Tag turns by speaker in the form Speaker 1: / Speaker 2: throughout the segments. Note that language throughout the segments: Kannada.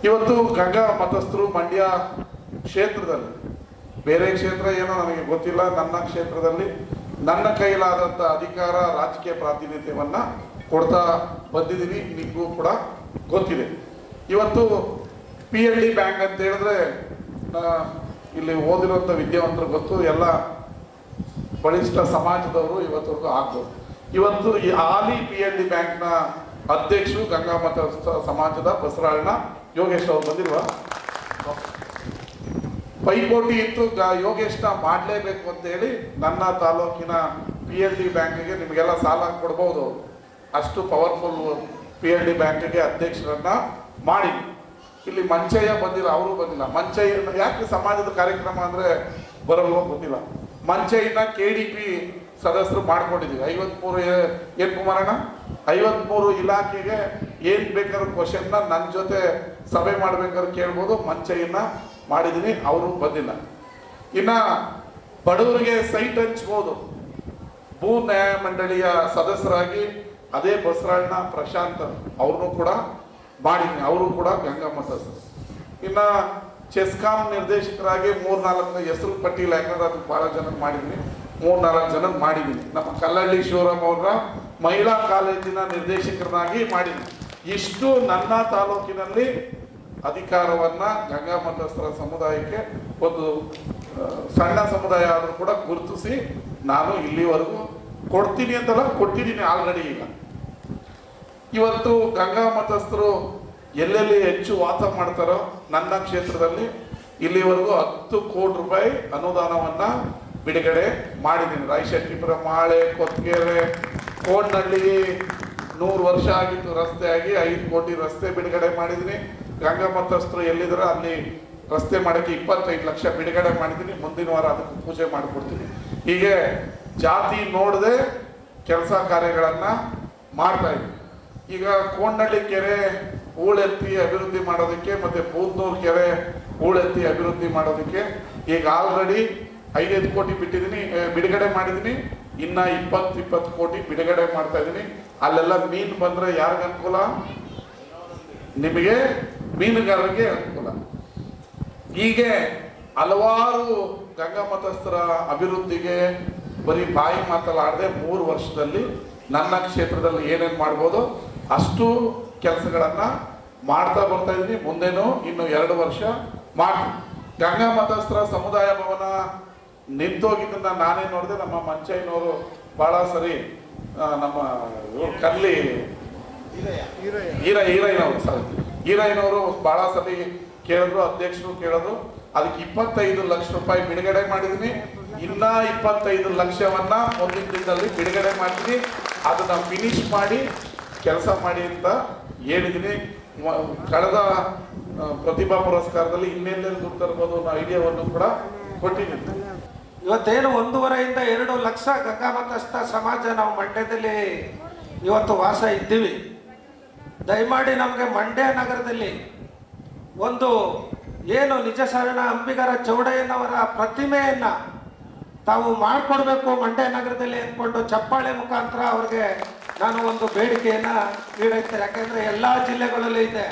Speaker 1: ಇವತ್ತು ಗಂಗಾ ಮತಸ್ಥರು ಮಂಡ್ಯ ಕ್ಷೇತ್ರದಲ್ಲಿ, ಬೇರೆ ಕ್ಷೇತ್ರ ಏನೋ ನನಗೆ ಗೊತ್ತಿಲ್ಲ, ನನ್ನ ಕ್ಷೇತ್ರದಲ್ಲಿ ನನ್ನ ಕೈಲಾದಂಥ ಅಧಿಕಾರ ರಾಜಕೀಯ ಪ್ರಾತಿನಿಧ್ಯವನ್ನ ಕೊಡ್ತಾ ಬಂದಿದ್ದೀನಿ. ನಿಮಗೂ ಕೂಡ ಗೊತ್ತಿದೆ. ಇವತ್ತು PLD ಬ್ಯಾಂಕ್ ಅಂತ ಹೇಳಿದ್ರೆ ಇಲ್ಲಿ ಓದಿರುವಂಥ ವಿದ್ಯಾವಂತರು ಗೊತ್ತು, ಎಲ್ಲ ಬಲಿಷ್ಠ ಸಮಾಜದವರು ಇವತ್ತವರೆಗೂ ಆಗ್ಬೋದು. ಇವತ್ತು ಈ ಹಾಲಿ PLD ಬ್ಯಾಂಕ್ನ ಅಧ್ಯಕ್ಷರು ಗಂಗಾ ಮತಸ್ಥ ಸಮಾಜದ ಬಸರಾಳನ ಯೋಗೇಶ್ ಅವರು ಬಂದಿಲ್ವಾ? ಪೈಪೋಟಿ ಇತ್ತು, ಯೋಗೇಶ್ನ ಮಾಡಲೇಬೇಕು ಅಂತ ಹೇಳಿ ನನ್ನ ತಾಲೂಕಿನ PLD ಬ್ಯಾಂಕಿಗೆ ನಿಮಗೆಲ್ಲ ಸಾಲ ಕೊಡ್ಬೋದು, ಅಷ್ಟು ಪವರ್ಫುಲ್ PLD ಬ್ಯಾಂಕಿಗೆ ಅಧ್ಯಕ್ಷರನ್ನ ಮಾಡಿ. ಇಲ್ಲಿ ಮಂಚಯ್ಯ ಬಂದಿಲ್ಲ, ಅವರು ಬಂದಿಲ್ಲ. ಮಂಚಯ್ಯನ ಯಾಕೆ ಸಮಾಜದ ಕಾರ್ಯಕ್ರಮ ಅಂದರೆ ಬರಲ್ವೋ ಗೊತ್ತಿಲ್ಲ. ಮಂಚಯ್ಯನ KDP ಸದಸ್ಯರು ಮಾಡ್ಕೊಂಡಿದ್ದೀವಿ. 53 ಏನು ಕುಮಾರಣ್ಣ, 53 ಇಲಾಖೆಗೆ ಏನು ಬೇಕಾದ್ರೂ ಕ್ವಶನ್ನ ನನ್ನ ಜೊತೆ ಸಭೆ ಮಾಡ್ಬೇಕಾದ್ರೆ ಕೇಳ್ಬೋದು. ಮಂಚಯ್ಯನ ಮಾಡಿದ್ದೀನಿ, ಅವರು ಬಂದಿಲ್ಲ. ಇನ್ನು ಬಡವರಿಗೆ ಸೈಟ್ ಹಂಚ್ಬೋದು, ಭೂ ನ್ಯಾಯ ಮಂಡಳಿಯ ಸದಸ್ಯರಾಗಿ ಅದೇ ಬಸರಾಳನ ಪ್ರಶಾಂತ್ ಅವ್ರನ್ನೂ ಕೂಡ ಮಾಡಿದ್ದೀನಿ, ಅವರು ಕೂಡ ಗಂಗಾ ಮತಸ್ಥರು. ಇನ್ನು ಚೆಸ್ಕಾಂ ನಿರ್ದೇಶಕರಾಗಿ 3-4 ಹೆಸರು ಪಟ್ಟಿಲ್ಲ, ಯಾಕಂದ್ರೆ ಅದು ಭಾಳ ಜನ ಮಾಡಿದ್ದೀನಿ, 3-4 ಜನ ಮಾಡಿದ್ದೀನಿ. ನಮ್ಮ ಕಲ್ಲಳ್ಳಿ ಶಿವರಾಮ್ ಅವರ ಮಹಿಳಾ ಕಾಲೇಜಿನ ನಿರ್ದೇಶಕರನ್ನಾಗಿ ಮಾಡಿದ್ದೀನಿ. ಇಷ್ಟು ನನ್ನ ತಾಲೂಕಿನಲ್ಲಿ ಅಧಿಕಾರವನ್ನ ಗಂಗಾ ಮತಸ್ಥರ ಸಮುದಾಯಕ್ಕೆ, ಒಂದು ಸಣ್ಣ ಸಮುದಾಯ ಆದರೂ ಕೂಡ ಗುರುತಿಸಿ ನಾನು ಇಲ್ಲಿವರೆಗೂ ಕೊಡ್ತೀನಿ ಅಂತಲ್ಲ, ಕೊಟ್ಟಿದ್ದೀನಿ ಆಲ್ರೆಡಿ. ಈಗ ಇವತ್ತು ಗಂಗಾ ಮತಸ್ಥರು ಎಲ್ಲೆಲ್ಲಿ ಹೆಚ್ಚು ವಾಸ ಮಾಡ್ತಾರೋ ನನ್ನ ಕ್ಷೇತ್ರದಲ್ಲಿ ಇಲ್ಲಿವರೆಗೂ 10 ಕೋಟಿ ರೂಪಾಯಿ ಅನುದಾನವನ್ನ ಬಿಡುಗಡೆ ಮಾಡಿದ್ದೀನಿ. ರಾಯಶೆಟ್ಟಿಪುರ, ಮಾಳೆ, ಕೊತ್ಗೆರೆ, ಕೋಡ್ನಳ್ಳಿ 100 ವರ್ಷ ಆಗಿತ್ತು ರಸ್ತೆ ಆಗಿ 5 ಕೋಟಿ ರಸ್ತೆ ಬಿಡುಗಡೆ ಮಾಡಿದ್ದೀನಿ. ಗಂಗಾ ಮತಸ್ಥರು ಎಲ್ಲಿದ್ರೆ ಅಲ್ಲಿ ರಸ್ತೆ ಮಾಡೋಕ್ಕೆ 25 ಲಕ್ಷ ಬಿಡುಗಡೆ ಮಾಡಿದ್ದೀನಿ. ಮುಂದಿನ ವಾರ ಅದಕ್ಕೆ ಪೂಜೆ ಮಾಡಿಕೊಡ್ತೀನಿ. ಹೀಗೆ ಜಾತಿ ನೋಡದೆ ಕೆಲಸ ಕಾರ್ಯಗಳನ್ನು ಮಾಡ್ತಾ ಇದ್ದೀನಿ. ಈಗ ಕೋಡ್ನಳ್ಳಿ ಕೆರೆ ಹೂಳೆತ್ತಿ ಅಭಿವೃದ್ಧಿ ಮಾಡೋದಕ್ಕೆ ಮತ್ತು ಬೂದ್ನೂರು ಕೆರೆ ಹೂಳೆತ್ತಿ ಅಭಿವೃದ್ಧಿ ಮಾಡೋದಕ್ಕೆ ಈಗ ಆಲ್ರೆಡಿ 5 ಕೋಟಿ ಬಿಡುಗಡೆ ಮಾಡಿದ್ದೀನಿ. ಇನ್ನ 20 ಕೋಟಿ ಬಿಡುಗಡೆ ಮಾಡ್ತಾ ಇದ್ದೀನಿ. ಅಲ್ಲೆಲ್ಲ ಮೀನು ಬಂದ್ರೆ ಯಾರಿಗೆ ಅನುಕೂಲ? ನಿಮಗೆ, ಮೀನುಗಾರರಿಗೆ ಅನುಕೂಲ. ಹೀಗೆ ಹಲವಾರು ಗಂಗಾ ಮತಸ್ಥರ ಅಭಿವೃದ್ಧಿಗೆ ಬರೀ ಬಾಯಿ ಮಾತಲಾಡದೆ 3 ವರ್ಷದಲ್ಲಿ ನನ್ನ ಕ್ಷೇತ್ರದಲ್ಲಿ ಏನೇನು ಮಾಡ್ಬೋದು ಅಷ್ಟು ಕೆಲಸಗಳನ್ನ ಮಾಡ್ತಾ ಬರ್ತಾ ಇದ್ದೀನಿ. ಮುಂದೇನು ಇನ್ನು 2 ವರ್ಷ ಮಾಡ್ತೀನಿ. ಗಂಗಾ ಮತಸ್ಥರ ಸಮುದಾಯ ಭವನ ನಿಂತೋಗಿದ್ದನ್ನ ನಾನೇ ನೋಡಿದೆ. ನಮ್ಮ ಮಂಚಯ್ಯನವರು ಭಾಳ ಸರಿ, ನಮ್ಮ ಕರ್ಲಿ ಈರಯ್ಯನವರು ಭಾಳ ಸರಿ ಕೇಳಿದ್ರು, ಅಧ್ಯಕ್ಷರು ಕೇಳಿದ್ರು. ಅದಕ್ಕೆ 25 ಲಕ್ಷ ರೂಪಾಯಿ ಬಿಡುಗಡೆ ಮಾಡಿದ್ದೀನಿ. ಇನ್ನ 25 ಲಕ್ಷವನ್ನ ಮುಂದಿನ ದಿನದಲ್ಲಿ ಬಿಡುಗಡೆ ಮಾಡ್ತೀನಿ. ಅದನ್ನ ಫಿನಿಶ್ ಮಾಡಿ ಕೆಲಸ ಮಾಡಿ ಅಂತ ಹೇಳಿದ್ದೀನಿ. ಕಳೆದ ಪ್ರತಿಭಾ ಪುರಸ್ಕಾರದಲ್ಲಿ ಇನ್ನೆಲ್ಲೆಲ್ಲಿ ದುಡ್ಡು ತರ್ಬೋದು ಅನ್ನೋ ಐಡಿಯಾವನ್ನು ಕೂಡ ಕೊಟ್ಟಿದ್ದೀನಿ.
Speaker 2: ಇವತ್ತೇನು 1.5 ಇಂದ 2 ಲಕ್ಷ ಗಂಗಾ ಮತಸ್ಥ ಸಮಾಜ ನಾವು ಮಂಡ್ಯದಲ್ಲಿ ಇವತ್ತು ವಾಸ ಇದ್ದೀವಿ. ದಯಮಾಡಿ ನಮಗೆ ಮಂಡ್ಯ ನಗರದಲ್ಲಿ ಒಂದು ಏನು ನಿಜ ಶರಣ ಅಂಬಿಗರ ಚೌಡಯ್ಯನವರ ಪ್ರತಿಮೆಯನ್ನ ತಾವು ಮಾಡಿಕೊಡ್ಬೇಕು ಮಂಡ್ಯ ನಗರದಲ್ಲಿ ಅಂದ್ಕೊಂಡು ಚಪ್ಪಾಳೆ ಮುಖಾಂತರ ಅವ್ರಿಗೆ ನಾನು ಒಂದು ಬೇಡಿಕೆಯನ್ನ ನೀಡುತ್ತೇನೆ. ಯಾಕೆಂದ್ರೆ ಎಲ್ಲ ಜಿಲ್ಲೆಗಳಲ್ಲೂ ಇದೆ.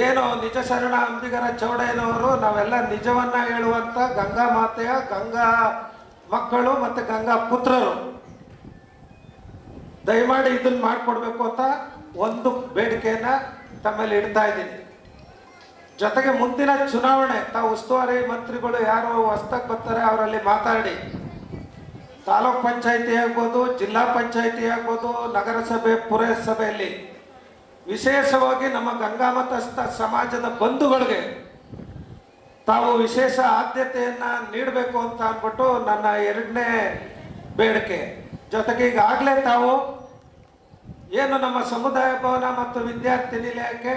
Speaker 2: ಏನು ನಿಜ ಶರಣ ಅಂಬಿಗರ ಚೌಡಯ್ಯನವರು ನಾವೆಲ್ಲ ನಿಜವನ್ನ ಹೇಳುವಂತ ಗಂಗಾ ಮಾತೆಯ ಗಂಗಾ ಮಕ್ಕಳು ಮತ್ತೆ ಗಂಗಾ ಪುತ್ರರು. ದಯಮಾಡಿ ಇದನ್ನ ಮಾಡಿಕೊಡ್ಬೇಕು ಅಂತ ಒಂದು ಬೇಡಿಕೆಯನ್ನ ತಮ್ಮಲ್ಲಿ ಇಡ್ತಾ ಇದ್ದೀನಿ. ಜೊತೆಗೆ ಮುಂದಿನ ಚುನಾವಣೆ ತಾವು ಉಸ್ತುವಾರಿ ಮಂತ್ರಿಗಳು ಯಾರು ಹೊಸದಾಗಿ ಬರ್ತಾರೆ ಅವರಲ್ಲಿ ಮಾತಾಡಿ, ತಾಲೂಕ್ ಪಂಚಾಯತಿ ಆಗ್ಬೋದು, ಜಿಲ್ಲಾ ಪಂಚಾಯತಿ ಆಗ್ಬೋದು, ನಗರಸಭೆ, ಪುರಸಭೆಯಲ್ಲಿ ವಿಶೇಷವಾಗಿ ನಮ್ಮ ಗಂಗಾ ಮತಸ್ಥ ಸಮಾಜದ ಬಂಧುಗಳಿಗೆ ತಾವು ವಿಶೇಷ ಆದ್ಯತೆಯನ್ನ ನೀಡಬೇಕು ಅಂತ ಅಂದ್ಬಿಟ್ಟು ನನ್ನ 2ನೇ ಬೇಡಿಕೆ. ಜೊತೆಗೆ ಈಗಾಗಲೇ ತಾವು ಏನು ನಮ್ಮ ಸಮುದಾಯ ಭವನ ಮತ್ತು ವಿದ್ಯಾರ್ಥಿ ನಿಲಯಕ್ಕೆ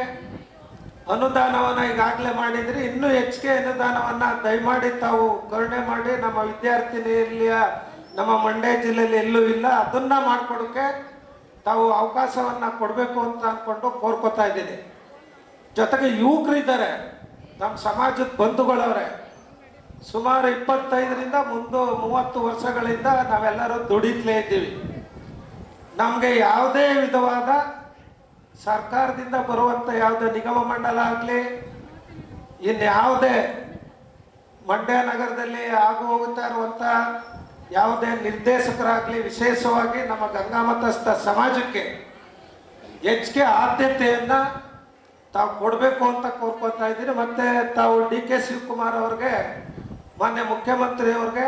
Speaker 2: ಅನುದಾನವನ್ನ ಈಗಾಗಲೇ ಮಾಡಿದ್ರಿ. ಇನ್ನೂ ಹೆಚ್ಚಿಗೆ ಅನುದಾನವನ್ನ ದಯಮಾಡಿ ತಾವು ಕರುಣೆ ಮಾಡಿ, ನಮ್ಮ ವಿದ್ಯಾರ್ಥಿ ನಿಲಯ ನಮ್ಮ ಮಂಡ್ಯ ಜಿಲ್ಲೆಯಲ್ಲಿ ಎಲ್ಲೂ ಇಲ್ಲ, ಅದನ್ನ ಮಾಡಿಕೊಡೋಕೆ ತಾವು ಅವಕಾಶವನ್ನ ಕೊಡಬೇಕು ಅಂತ ಅಂದ್ಕೊಂಡು ಕೋರ್ಕೋತಾ ಇದ್ದೀನಿ. ಜೊತೆಗೆ ಯುವಕರಿದ್ದಾರೆ, ನಮ್ಮ ಸಮಾಜದ ಬಂಧುಗಳವ್ರೆ, ಸುಮಾರು 25ರಿಂದ 30 ವರ್ಷಗಳಿಂದ ನಾವೆಲ್ಲರೂ ದುಡಿತ್ಲೇ ಇದ್ದೀವಿ. ನಮಗೆ ಯಾವುದೇ ವಿಧವಾದ ಸರ್ಕಾರದಿಂದ ಬರುವಂತ ಯಾವುದೇ ನಿಗಮ ಮಂಡಲ ಆಗಲಿ ಇನ್ಯಾವುದೇ ಮಂಡ್ಯ ನಗರದಲ್ಲಿ ಆಗು ಹೋಗುತ್ತಾ ಇರುವಂತ ಯಾವುದೇ ನಿರ್ದೇಶಕರಾಗಲಿ ವಿಶೇಷವಾಗಿ ನಮ್ಮ ಗಂಗಾಮತಸ್ಥ ಸಮಾಜಕ್ಕೆ ಹೆಚ್ಚಿಗೆ ಆದ್ಯತೆಯನ್ನ ತಾವು ಕೊಡಬೇಕು ಅಂತ ಕೋರ್ಕೊತಾ ಇದ್ದೀನಿ. ಮತ್ತೆ ತಾವು DK ಶಿವಕುಮಾರ್ ಅವ್ರಿಗೆ ಮಾನ್ಯ ಮುಖ್ಯಮಂತ್ರಿ ಅವ್ರಿಗೆ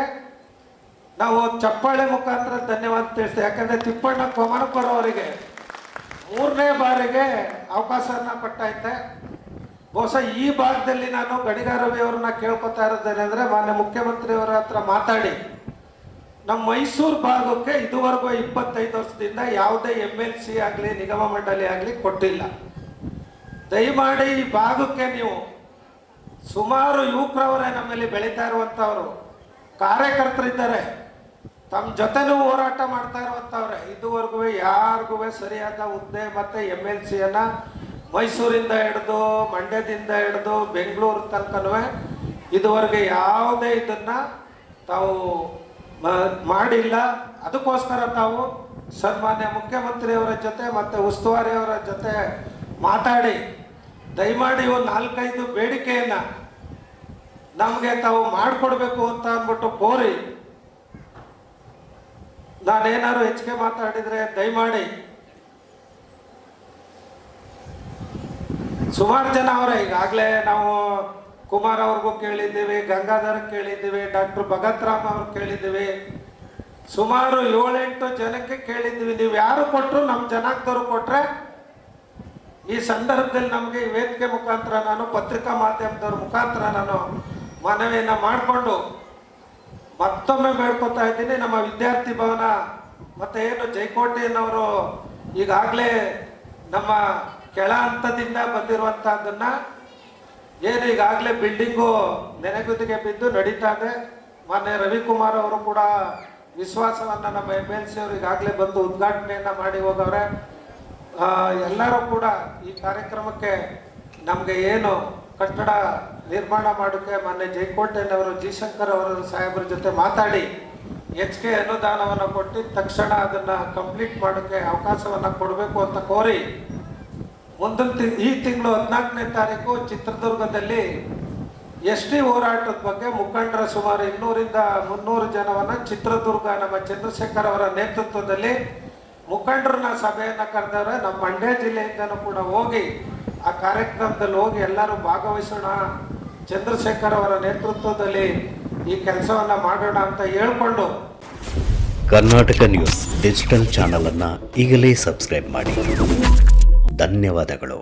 Speaker 2: ನಾವು ಚಪ್ಪಾಳೆ ಮುಖಾಂತರ ಧನ್ಯವಾದ ತಿಳಿಸ್ತೇವೆ. ಯಾಕಂದ್ರೆ ತಿಪ್ಪಣ್ಣ ಕೊಮನಪುರ ಅವರಿಗೆ 3ನೇ ಬಾರಿಗೆ ಅವಕಾಶವನ್ನ ಕೊಟ್ಟೈತೆ. ಬಹುಶಃ ಈ ಭಾಗದಲ್ಲಿ ನಾನು ಗಣಿಗ ರವಿ ಅವ್ರನ್ನ ಕೇಳ್ಕೊತಾ ಇರೋದೇನೆಂದ್ರೆ ಮಾನ್ಯ ಮುಖ್ಯಮಂತ್ರಿ ಅವರ ಹತ್ರ ಮಾತಾಡಿ ನಮ್ಮ ಮೈಸೂರು ಭಾಗಕ್ಕೆ ಇದುವರೆಗೂ 25 ವರ್ಷದಿಂದ ಯಾವುದೇ MLC ಆಗಲಿ ನಿಗಮ ಮಂಡಳಿ ಆಗಲಿ ಕೊಟ್ಟಿಲ್ಲ. ದಯಮಾಡಿ ಈ ಭಾಗಕ್ಕೆ ನೀವು ಸುಮಾರು ಯುವಕರವರೇ ನಮ್ಮಲ್ಲಿ ಬೆಳೀತಾ ಇರುವಂತವ್ರು ಕಾರ್ಯಕರ್ತರಿದ್ದಾರೆ, ತಮ್ಮ ಜೊತೆನೂ ಹೋರಾಟ ಮಾಡ್ತಾ ಇರುವಂತವ್ರೆ. ಇದುವರೆಗೂ ಯಾರಿಗೂ ಸರಿಯಾದ ಹುದ್ದೆ ಮತ್ತೆ MLCಯನ್ನ ಮೈಸೂರಿಂದ ಹಿಡಿದು ಮಂಡ್ಯದಿಂದ ಹಿಡಿದು ಬೆಂಗಳೂರು ತನಕನೂ ಇದುವರೆಗೆ ಯಾವುದೇ ಇದನ್ನ ತಾವು ಮಾಡಿಲ್ಲ. ಅದಕ್ಕೋಸ್ಕರ ತಾವು ಸನ್ಮಾನ್ಯ ಮುಖ್ಯಮಂತ್ರಿಯವರ ಜೊತೆ ಮತ್ತೆ ಉಸ್ತುವಾರಿ ಅವರ ಜೊತೆ ಮಾತಾಡಿ ದಯಮಾಡಿ ಒಂದು 4-5 ಬೇಡಿಕೆಯನ್ನ ನಮಗೆ ತಾವು ಮಾಡಿಕೊಡ್ಬೇಕು ಅಂತ ಅಂದ್ಬಿಟ್ಟು ಕೋರಿ, ನಾನೇನಾದ್ರು ಹೆಚ್ಚಿಗೆ ಮಾತಾಡಿದ್ರೆ ದಯಮಾಡಿ. ಸುಮಾರು ಜನ ಅವರೇ ಈಗಾಗಲೇ ನಾವು ಕುಮಾರ್ ಅವ್ರಿಗೂ ಕೇಳಿದ್ದೀವಿ, ಗಂಗಾಧರ್ ಕೇಳಿದ್ದೀವಿ, ಡಾಕ್ಟರ್ ಭಗತ್ ರಾಮ್ ಅವ್ರು ಕೇಳಿದ್ದೀವಿ, ಸುಮಾರು 7-8 ಜನಕ್ಕೆ ಕೇಳಿದ್ದೀವಿ. ನೀವು ಯಾರು ಕೊಟ್ಟರು ನಮ್ಮ ಜನಾಂಗದವ್ರು ಕೊಟ್ರೆ ಈ ಸಂದರ್ಭದಲ್ಲಿ ನಮಗೆ ಈ ವೇದಿಕೆ ಮುಖಾಂತರ ನಾನು ಪತ್ರಿಕಾ ಮಾಧ್ಯಮದವ್ರ ಮುಖಾಂತರ ನಾನು ಮನವಿಯನ್ನ ಮಾಡಿಕೊಂಡು ಮತ್ತೊಮ್ಮೆ ಬೇಡ್ಕೊತಾ ಇದ್ದೀನಿ. ನಮ್ಮ ವಿದ್ಯಾರ್ಥಿ ಭವನ ಮತ್ತೆ ಏನು ಜೈಕೋಟೆಯನ್ನವರು ಈಗಾಗಲೇ ನಮ್ಮ ಕೆಳ ಹಂತದಿಂದ ಬಂದಿರುವಂತಹದನ್ನ ಏನು ಈಗಾಗಲೇ ಬಿಲ್ಡಿಂಗು ನೆನೆಗುದಿಗೆ ಬಿದ್ದು ನಡೀತಾ ಇದೆ. ಮಾನ್ಯ ರವಿಕುಮಾರ್ ಅವರು ಕೂಡ ವಿಶ್ವಾಸವನ್ನ ನಮ್ಮ MLC ಅವರು ಈಗಾಗಲೇ ಬಂದು ಉದ್ಘಾಟನೆಯನ್ನ ಮಾಡಿ ಹೋಗವ್ರೆ. ಎಲ್ಲರೂ ಕೂಡ ಈ ಕಾರ್ಯಕ್ರಮಕ್ಕೆ ನಮಗೆ ಏನು ಕಟ್ಟಡ ನಿರ್ಮಾಣ ಮಾಡೋಕ್ಕೆ ಮಾನ್ಯ ಜೈಕೋಟೆಯವರು ಜಿ.ಶಂಕರ್ ಅವರ ಸಾಹೇಬರ ಜೊತೆ ಮಾತಾಡಿ ಹೆಚ್ಚಿಗೆ ಅನುದಾನವನ್ನು ಕೊಟ್ಟು ತಕ್ಷಣ ಅದನ್ನ ಕಂಪ್ಲೀಟ್ ಮಾಡೋಕ್ಕೆ ಅವಕಾಶವನ್ನ ಕೊಡಬೇಕು ಅಂತ ಕೋರಿ ಮುಂದಿನ ಈ ತಿಂಗಳು 14ನೇ ತಾರೀಕು ಚಿತ್ರದುರ್ಗದಲ್ಲಿ ST ಹೋರಾಟದ ಬಗ್ಗೆ ಮುಖಂಡರ ಸುಮಾರು 200-300 ಜನವನ್ನ ಚಿತ್ರದುರ್ಗ ನಮ್ಮ ಚಂದ್ರಶೇಖರ್ ಅವರ ನೇತೃತ್ವದಲ್ಲಿ ಮುಖಂಡರನ್ನ ಸಭೆಯನ್ನ ಕರೆದವ್ರೆ. ನಮ್ಮ ಮಂಡ್ಯ ಜಿಲ್ಲೆಯಿಂದನೂ ಕೂಡ ಹೋಗಿ ಆ ಕಾರ್ಯಕ್ರಮದಲ್ಲಿ ಹೋಗಿ ಎಲ್ಲರೂ ಭಾಗವಹಿಸೋಣ, ಚಂದ್ರಶೇಖರ್ ಅವರ ನೇತೃತ್ವದಲ್ಲಿ ಈ ಕೆಲಸವನ್ನ ಮಾಡೋಣ ಅಂತ ಹೇಳ್ಕೊಂಡು.
Speaker 3: ಕರ್ನಾಟಕ ನ್ಯೂಸ್ ಡಿಜಿಟಲ್ ಚಾನಲ್ ಅನ್ನು ಈಗಲೇ ಸಬ್ಸ್ಕ್ರೈಬ್ ಮಾಡಿ. ಧನ್ಯವಾದಗಳು.